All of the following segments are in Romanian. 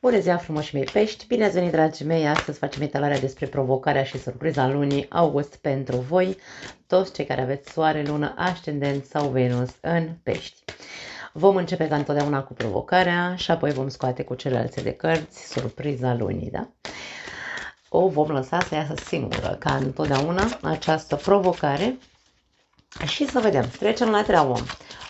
Bună ziua, frumoși mei pești! Bine ați venit, dragii mei! Astăzi facem etalarea despre provocarea și surpriza lunii august pentru voi, toți cei care aveți soare, lună, ascendent sau Venus în pești. Vom începe ca întotdeauna cu provocarea și apoi vom scoate cu celelalte de cărți surpriza lunii, da? O vom lăsa să iasă singură, ca întotdeauna, această provocare și să vedem. Trecem la treabă.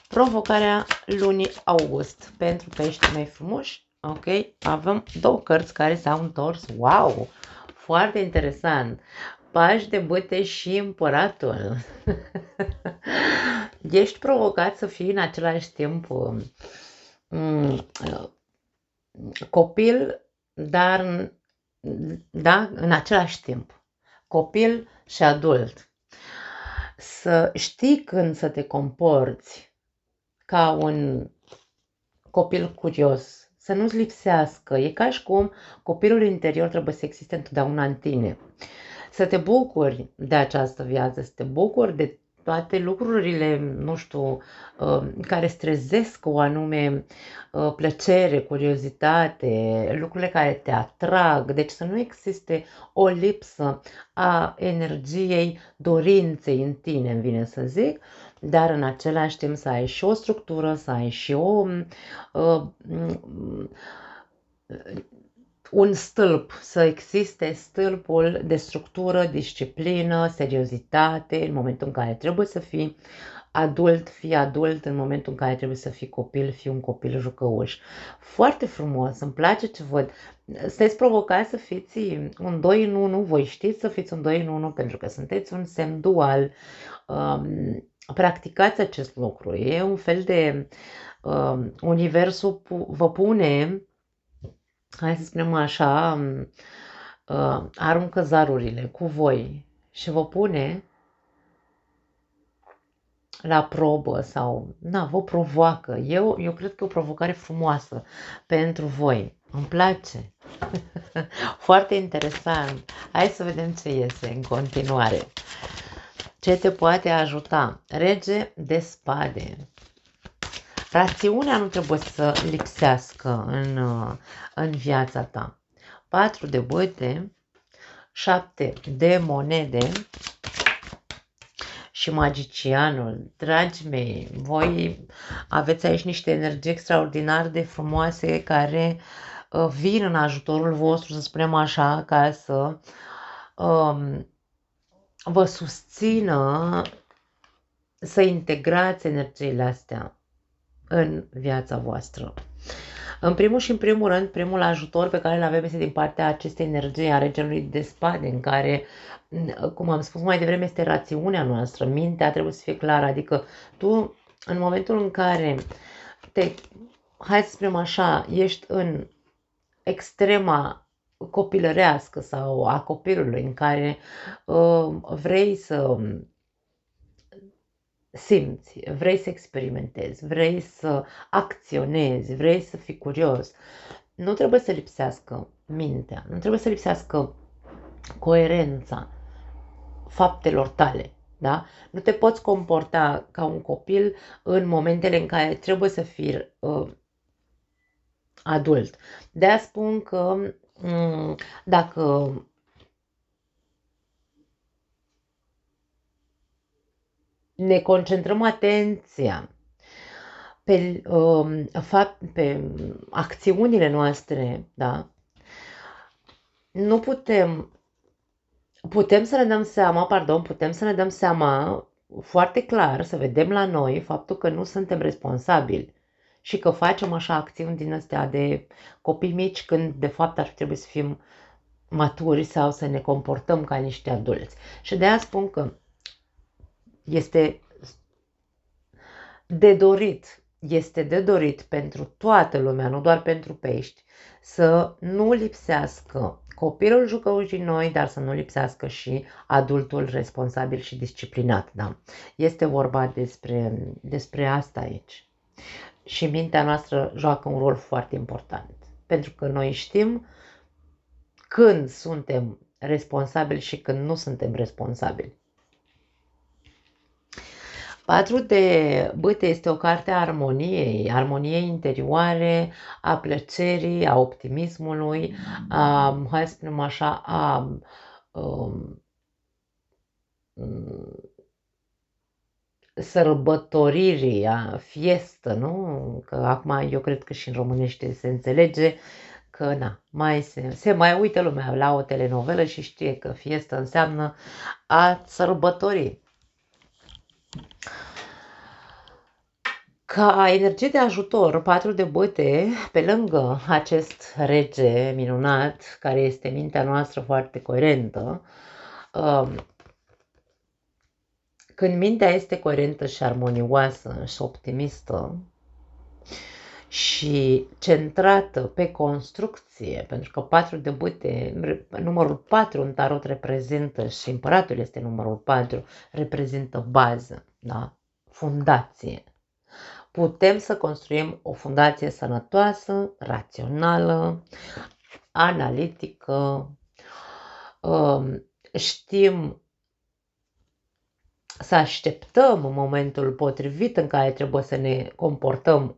Provocarea lunii august pentru peștii mei frumoși. Ok, avem două cărți care s-au întors. Wow! Foarte interesant. Pași de bâte și împăratul. Ești provocat să fii în același timp copil, dar da, în același timp. Copil și adult. Să știi când să te comporți ca un copil curios, să nu-ți lipsească. E ca și cum copilul interior trebuie să existe întotdeauna în tine. Să te bucuri de această viață, să te bucuri de toate lucrurile, nu știu, care îți trezesc o anume plăcere, curiozitate, lucrurile care te atrag. Deci să nu existe o lipsă a energiei, dorinței în tine, îmi vine să zic, dar în același timp să ai și o structură, să ai și un stâlp, să existe stâlpul de structură, disciplină, seriozitate, în momentul în care trebuie să fii adult, în momentul în care trebuie să fii copil, fii un copil jucăuș. Foarte frumos, îmi place ce văd. Sunteți provocați să fiți un 2 în 1, voi știți să fiți un 2 în 1 pentru că sunteți un semn dual. Practicați acest lucru. E un fel de universul vă pune, hai să spunem așa, aruncă zarurile cu voi și vă pune la probă sau, vă provoacă. Eu cred că e o provocare frumoasă pentru voi. Îmi place. Foarte interesant. Hai să vedem ce iese în continuare. Ce te poate ajuta? Rege de spade. Rațiunea nu trebuie să lipsească în viața ta. 4 de bâte, 7 de monede și magicianul. Dragii mei, voi aveți aici niște energii extraordinar de frumoase care vin în ajutorul vostru, să spunem așa, ca să vă susțină să integrați energiile astea în viața voastră. În primul și în primul rând, primul ajutor pe care îl avem este din partea acestei energii a regelui de spade, în care, cum am spus mai devreme, este rațiunea noastră, mintea trebuie să fie clară, adică tu, în momentul în care hai să spunem așa, ești în extrema copilărească sau a copilului, în care vrei să simți, vrei să experimentezi, vrei să acționezi, vrei să fii curios, nu trebuie să lipsească mintea, nu trebuie să lipsească coerența faptelor tale. Da? Nu te poți comporta ca un copil în momentele în care trebuie să fii adult. De-aia spun că dacă ne concentrăm atenția pe acțiunile noastre, da? Nu putem să ne dăm seama, putem să ne dăm seama foarte clar, să vedem la noi faptul că nu suntem responsabili și că facem așa acțiuni din astea de copii mici când de fapt ar trebui să fim maturi sau să ne comportăm ca niște adulți. Și de aia spun că este de dorit pentru toată lumea, nu doar pentru pești, să nu lipsească copilul jucăuș din noi, dar să nu lipsească și adultul responsabil și disciplinat. Da? Este vorba despre asta aici. Și mintea noastră joacă un rol foarte important, pentru că noi știm când suntem responsabili și când nu suntem responsabili. 4 de bâte este o carte a armoniei, armoniei interioare, a plăcerii, a optimismului, hai să spunem așa, um, sărbătoririi, a fiestă, nu? Că acum eu cred că și în românește se înțelege că se mai uită lumea la o telenovelă și știe că fiestă înseamnă a sărbători. Ca energie de ajutor, 4 de bâte, pe lângă acest rege minunat, care este mintea noastră foarte coerentă, când mintea este coerentă și armonioasă și optimistă și centrată pe construcție, pentru că 4 de bâte, numărul 4 în tarot reprezintă și împăratul este numărul 4, reprezintă bază, da? Fundație. Putem să construim o fundație sănătoasă, rațională, analitică, știm să așteptăm momentul potrivit în care trebuie să ne comportăm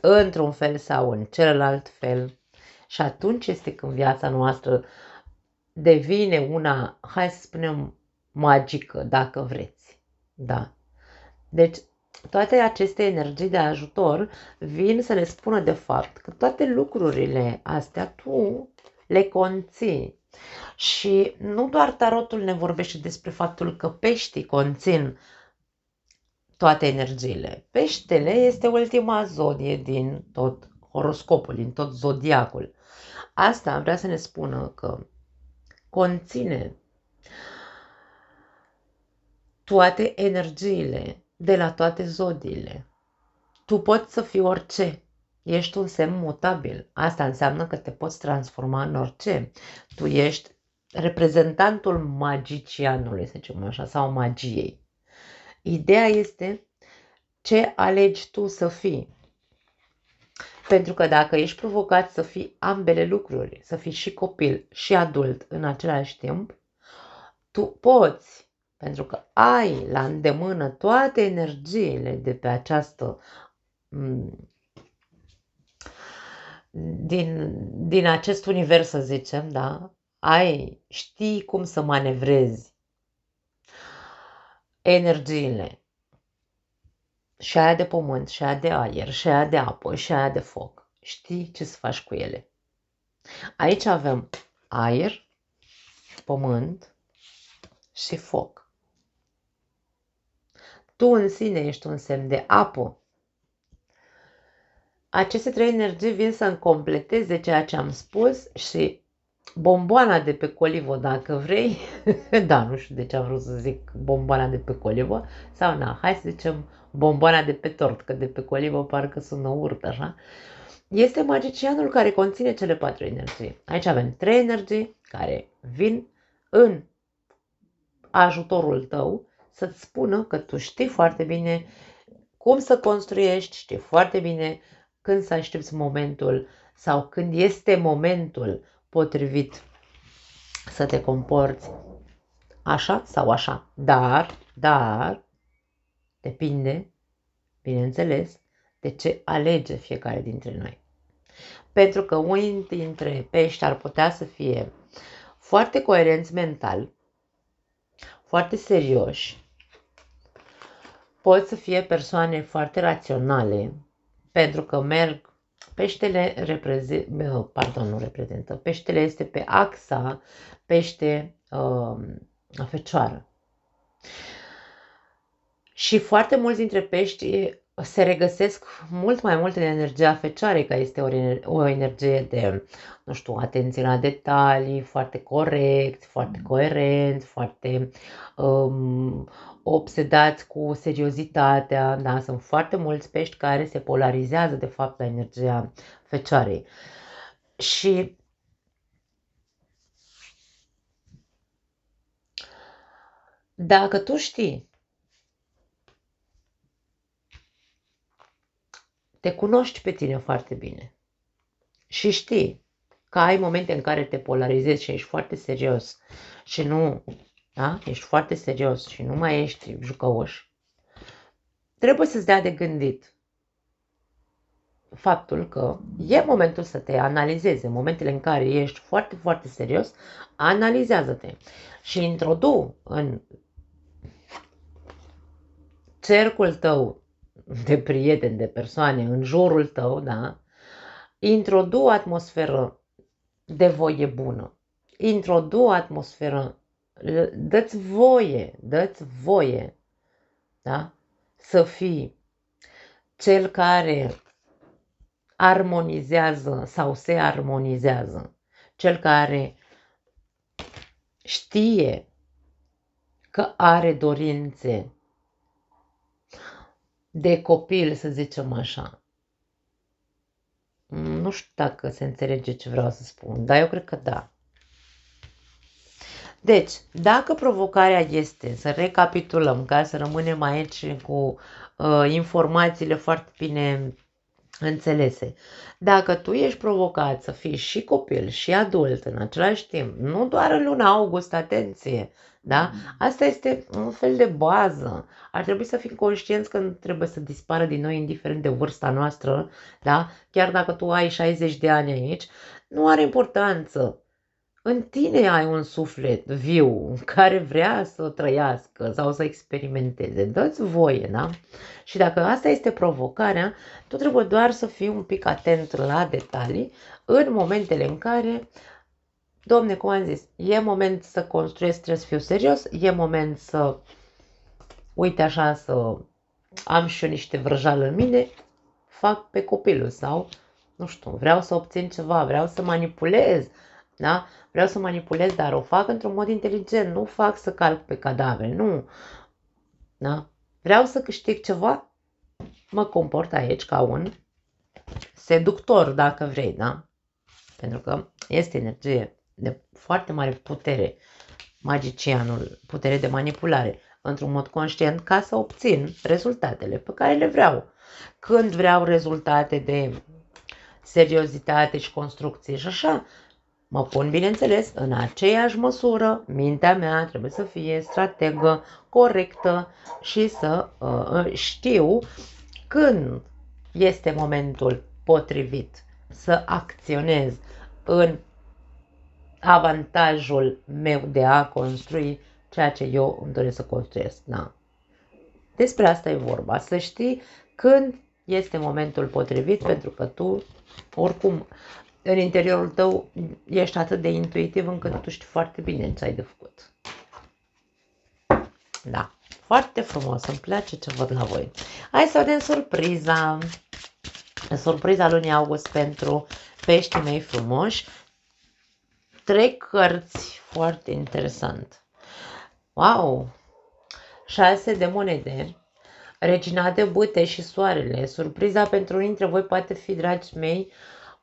într-un fel sau în celălalt fel și atunci este când viața noastră devine una, hai să spunem, magică, dacă vreți. Da. Deci, toate aceste energii de ajutor vin să ne spună de fapt că toate lucrurile astea tu le conții. Și nu doar tarotul ne vorbește despre faptul că peștii conțin toate energiile. Peștele este ultima zodie din tot horoscopul, din tot zodiacul. Asta vrea să ne spună că conține toate energiile de la toate zodiile. Tu poți să fii orice. Ești un semn mutabil. Asta înseamnă că te poți transforma în orice. Tu ești reprezentantul magicianului, să zicem așa, sau magiei. Ideea este ce alegi tu să fii. Pentru că dacă ești provocat să fii ambele lucruri, să fii și copil și adult în același timp, tu poți, pentru că ai la îndemână toate energiile de pe această din acest univers, să zicem, da? Știi cum să manevrezi energiile. Și aia de pământ, și aia de aer, și aia de apă, și aia de foc. Știi ce să faci cu ele. Aici avem aer, pământ și foc. Tu în sine ești un semn de apă. Aceste 3 energii vin să completeze ceea ce am spus și bomboana de pe colivă, dacă vrei, da, nu știu de ce am vrut să zic bomboana de pe colivă, sau hai să zicem bomboana de pe tort, că de pe colivă parcă sună urât, așa. Este magicianul care conține cele 4 energii. Aici avem 3 energii care vin în ajutorul tău să-ți spună că tu știi foarte bine cum să construiești, știi foarte bine când să aștepți momentul sau când este momentul potrivit să te comporți așa sau așa. Dar, depinde, bineînțeles, de ce alege fiecare dintre noi. Pentru că unii dintre pești ar putea să fie foarte coerenți mental, foarte serioși, pot să fie persoane foarte raționale, pentru că peștele peștele este pe axa pește fecioară. Și foarte mulți dintre pești se regăsesc mult mai mult în energia fecioară, că este o energie de, nu știu, atenție la detalii, foarte corect, foarte coerent, foarte obsedați cu seriozitatea. Da? Sunt foarte mulți pești care se polarizează de fapt la energia fecioarei. Și dacă tu știi, te cunoști pe tine foarte bine și știi că ai momente în care te polarizezi și ești foarte serios și nu da? Ești foarte serios și nu mai ești jucăuș, trebuie să-ți dea de gândit faptul că e momentul să te analizezi. În momentele în care ești foarte, foarte serios, analizează-te și introdu în cercul tău de prieteni, de persoane, în jurul tău, da? Introdu o atmosferă de voie bună. Introdu o atmosferă, dă-ți voie, da? Să fii cel care armonizează sau se armonizează, cel care știe că are dorințe de copil, să zicem așa. Nu știu dacă se înțelege ce vreau să spun, dar eu cred că da. Deci, dacă provocarea este, să recapitulăm, ca să rămânem aici cu informațiile foarte bine înțelese. Dacă tu ești provocat să fii și copil și adult în același timp, nu doar în luna august, atenție, da? Asta este un fel de bază. Ar trebui să fim conștienți că nu trebuie să dispară din noi, indiferent de vârsta noastră, da? Chiar dacă tu ai 60 de ani aici, nu are importanță. În tine ai un suflet viu care vrea să trăiască sau să experimenteze. Dă-ți voie, da? Și dacă asta este provocarea, tu trebuie doar să fii un pic atent la detalii în momentele în care, domne, cum am zis, e moment să construiesc, trebuie să fiu serios, e moment să, uite așa, să am și eu niște vrăjală în mine, fac pe copilul sau, nu știu, vreau să obțin ceva, vreau să manipulez, da? Vreau să manipulez, dar o fac într-un mod inteligent, nu fac să calc pe cadavre, nu. Da? Vreau să câștig ceva, mă comport aici ca un seductor, dacă vrei, da? Pentru că este energie de foarte mare putere, magicianul, putere de manipulare, într-un mod conștient, ca să obțin rezultatele pe care le vreau. Când vreau rezultate de seriozitate și construcție și așa, mă pun, bineînțeles, în aceeași măsură, mintea mea trebuie să fie strategă, corectă și să știu când este momentul potrivit să acționez în avantajul meu de a construi ceea ce eu îmi doresc să construiesc. Da. Despre asta e vorba, să știi când este momentul potrivit, pentru că tu, oricum, în interiorul tău ești atât de intuitiv încât tu știi foarte bine ce ai de făcut. Da, foarte frumos, îmi place ce văd la voi. Hai să vedem surpriza. Surpriza lunii august pentru peștii mei frumoși. 3 cărți foarte interesant. Wow! 6 de monede. Regina de bâte și soarele. Surpriza pentru unii dintre voi poate fi, dragii mei,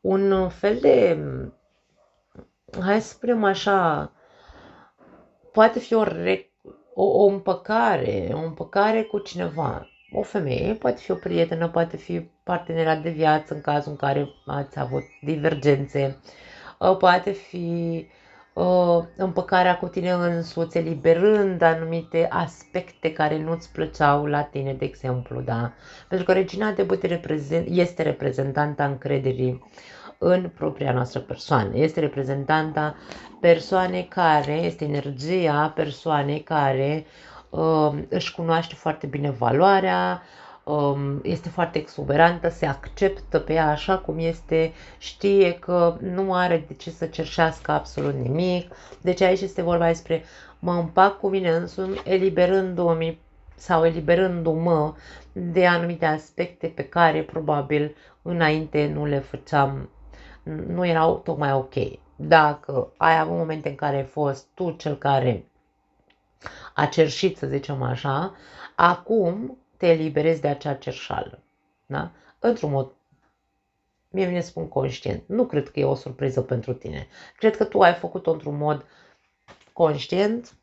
un fel de, hai să spunem așa, poate fi o împăcare cu cineva. O femeie, poate fi o prietenă, poate fi partenera de viață în cazul în care ați avut divergențe, poate fi împăcarea cu tine însuți, eliberând anumite aspecte care nu-ți plăceau la tine, de exemplu, da? Pentru că regina de bâte este reprezentanta încrederii în propria noastră persoană. Este reprezentanta persoanei care, este energia persoanei care își cunoaște foarte bine valoarea, este foarte exuberantă, se acceptă pe ea așa cum este, știe că nu are de ce să cerșească absolut nimic. Deci aici este vorba despre mă împac cu mine însumi, eliberându-mi sau eliberându-mă de anumite aspecte pe care probabil înainte nu le făceam, nu erau tocmai ok. Dacă ai avut momente în care ai fost tu cel care a cerșit, să zicem așa, acum te eliberezi de acea cerșală. Da? Într-un mod, mie vine să spun conștient. Nu cred că e o surpriză pentru tine. Cred că tu ai făcut-o într-un mod conștient,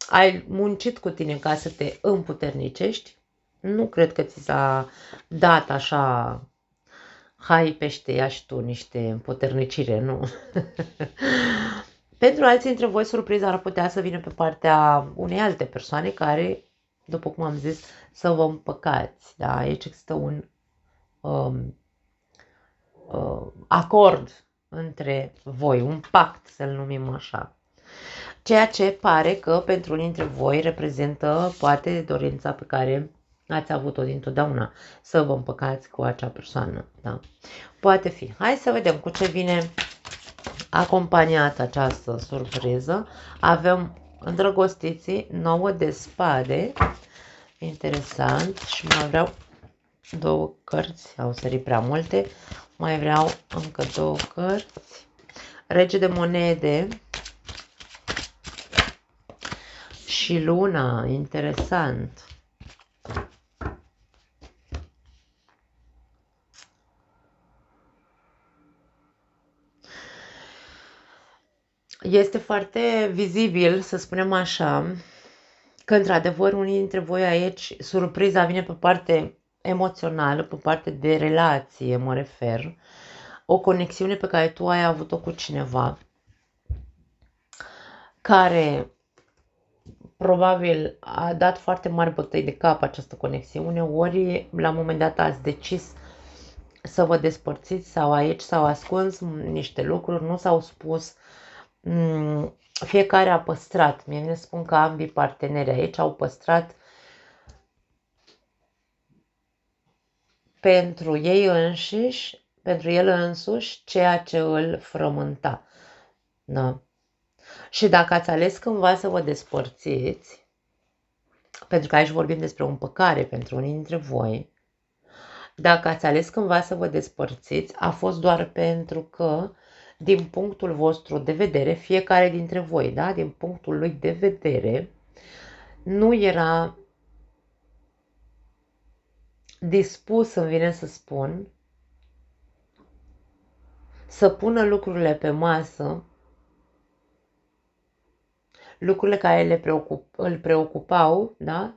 ai muncit cu tine ca să te împuternicești. Nu cred că ți s-a dat așa, hai pește, ia și tu niște împuternicire, nu. Pentru alții dintre voi, surpriza ar putea să vină pe partea unei alte persoane care, după cum am zis, să vă împăcați. Da? Aici există un acord între voi, un pact, să-l numim așa. Ceea ce pare că pentru unii dintre voi reprezintă poate dorința pe care ați avut-o dintotdeauna, să vă împăcați cu acea persoană. Da? Poate fi. Hai să vedem cu ce vine acompaniată această surpriză. Avem îndrăgostiții, 9 de spade, interesant, și mai vreau 2 cărți, au sărit prea multe, mai vreau încă 2 cărți, rege de monede și luna, interesant. Este foarte vizibil, să spunem așa, că într-adevăr unii dintre voi aici, surpriza vine pe parte emoțională, pe parte de relație, mă refer, o conexiune pe care tu ai avut-o cu cineva care probabil a dat foarte mari bătăi de cap această conexiune, ori la un moment dat ați decis să vă despărțiți sau aici s-au ascuns niște lucruri, nu s-au spus, fiecare a păstrat. Mie ne spun că ambii parteneri aici au păstrat pentru ei înșiși, pentru el însuși, ceea ce îl frământa. Da. Și dacă ați ales cândva să vă despărțiți, pentru că aici vorbim despre o împăcare pentru unii dintre voi, dacă ați ales cândva să vă despărțiți, a fost doar pentru că, din punctul vostru de vedere, fiecare dintre voi, da, din punctul lui de vedere, nu era dispus, îmi vine să spun, să pună lucrurile pe masă, lucrurile care îl preocupau, da?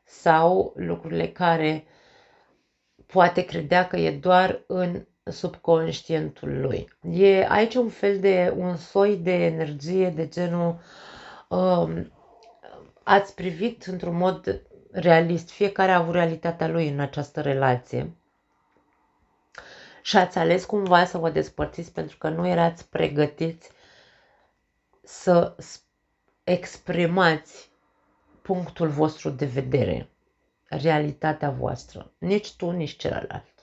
Sau lucrurile care poate credea că e doar în subconștientul lui. E aici un soi de energie de genul ați privit într-un mod realist, fiecare a avut realitatea lui în această relație și ați ales cumva să vă despărțiți pentru că nu erați pregătiți să exprimați punctul vostru de vedere, realitatea voastră, nici tu, nici celălalt.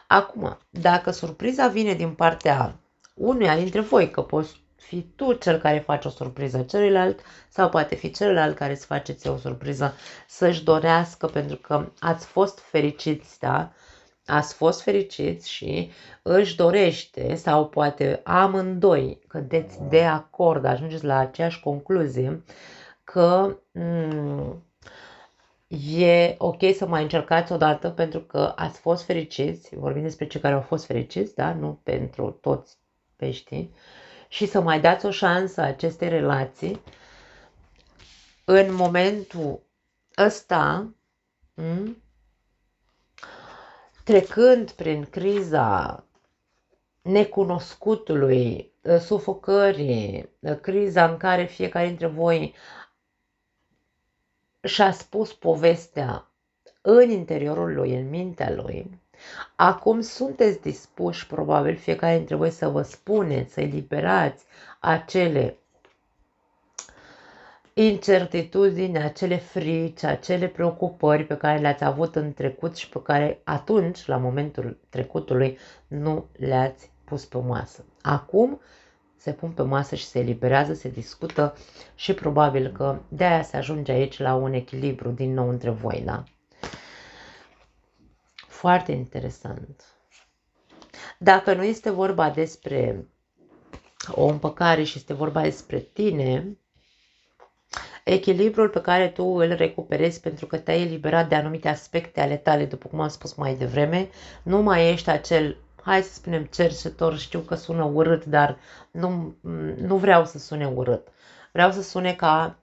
Acum, dacă surpriza vine din partea unuia dintre voi, că poți fi tu cel care face o surpriză celuilalt sau poate fi celălalt care îți face ție o surpriză să-și dorească pentru că ați fost fericiți, da? Ați fost fericiți și își dorește sau poate amândoi cădeți de acord, ajungeți la aceeași concluzie că e ok să mai încercați odată pentru că ați fost fericiți, vorbim despre cei care au fost fericiți, da? Nu pentru toți peștii, și să mai dați o șansă acestei relații în momentul ăsta, trecând prin criza necunoscutului, sufocării, criza în care fiecare dintre voi și-a spus povestea în interiorul lui, în mintea lui. Acum sunteți dispuși, probabil, fiecare dintre voi să vă spuneți, să eliberați acele incertitudini, acele frici, acele preocupări pe care le-ați avut în trecut și pe care atunci, la momentul trecutului, nu le-ați pus pe masă. Acum se pun pe masă și se eliberează, se discută și probabil că de-aia se ajunge aici la un echilibru din nou între voi, da? Foarte interesant. Dacă nu este vorba despre o împăcare și este vorba despre tine, echilibrul pe care tu îl recuperezi pentru că te-ai eliberat de anumite aspecte ale tale, după cum am spus mai devreme, nu mai ești acel, hai să spunem, cerșetor, știu că sună urât, dar nu vreau să sune urât. Vreau să sune ca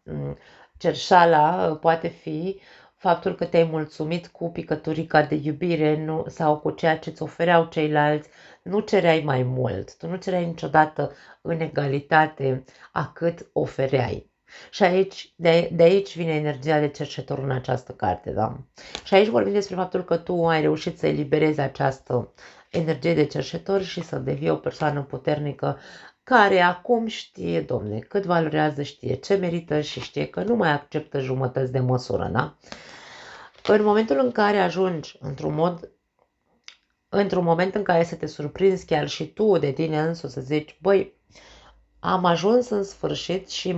cerșala poate fi faptul că te-ai mulțumit cu picăturica de iubire sau cu ceea ce îți ofereau ceilalți, nu cereai mai mult, tu nu cereai niciodată în egalitate a cât ofereai. Și aici, de aici vine energia de cerșetor în această carte, da? Și aici vorbim despre faptul că tu ai reușit să eliberezi această energie de cerșetor și să devii o persoană puternică care acum știe, domne, cât valorează, știe ce merită și știe că nu mai acceptă jumătăți de măsură, da? În momentul în care ajungi într-un moment în care să te surprinzi chiar și tu de tine însuți, să zici, băi, am ajuns în sfârșit și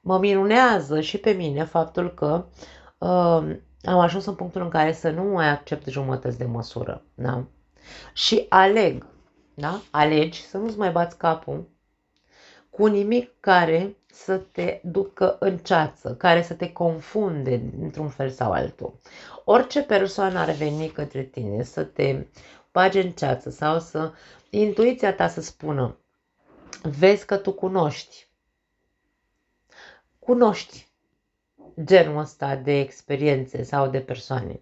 mă minunează și pe mine faptul că am ajuns în punctul în care să nu mai accept jumătăți de măsură. Da? Și aleg, da? Alegi să nu-ți mai bați capul cu nimic care să te ducă în ceață, care să te confunde într-un fel sau altul. Orice persoană ar veni către tine să te bage în ceață sau să intuiția ta să spună, vezi că tu cunoști genul ăsta de experiențe sau de persoane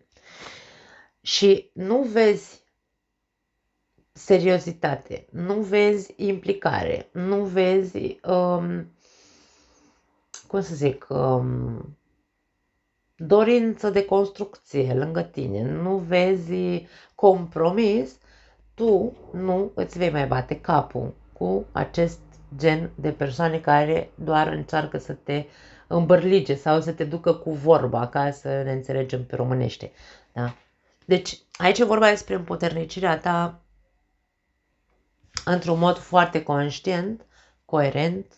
și nu vezi seriozitate, nu vezi implicare, nu vezi, cum să zic, dorință de construcție lângă tine, nu vezi compromis, tu nu îți vei mai bate capul cu acest gen de persoane care doar încearcă să te îmbărlige sau să te ducă cu vorba, ca să ne înțelegem pe românește. Da? Deci aici e vorba despre împuternicirea ta într-un mod foarte conștient, coerent,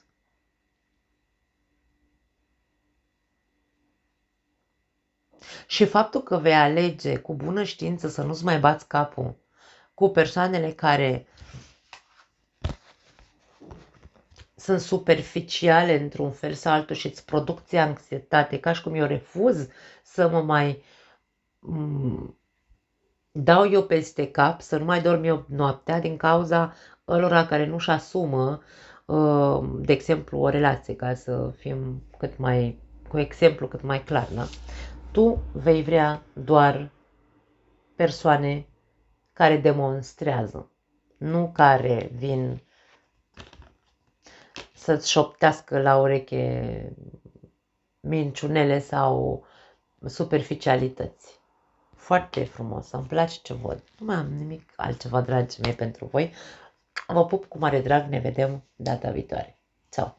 și faptul că vei alege cu bună știință să nu-ți mai bați capul cu persoanele care sunt superficiale într-un fel sau altul și îți produc ție anxietate, ca și cum eu refuz să mă mai dau eu peste cap, să nu mai dorm eu noaptea din cauza ălora care nu-și asumă, de exemplu, o relație, ca să fim cu exemplu cât mai clar, da? Tu vei vrea doar persoane care demonstrează, nu care vin să-ți șoptească la ureche minciunele sau superficialități. Foarte frumos, îmi place ce văd. Nu mai am nimic altceva, dragii mei, pentru voi. Vă pup cu mare drag, ne vedem data viitoare. Ciao!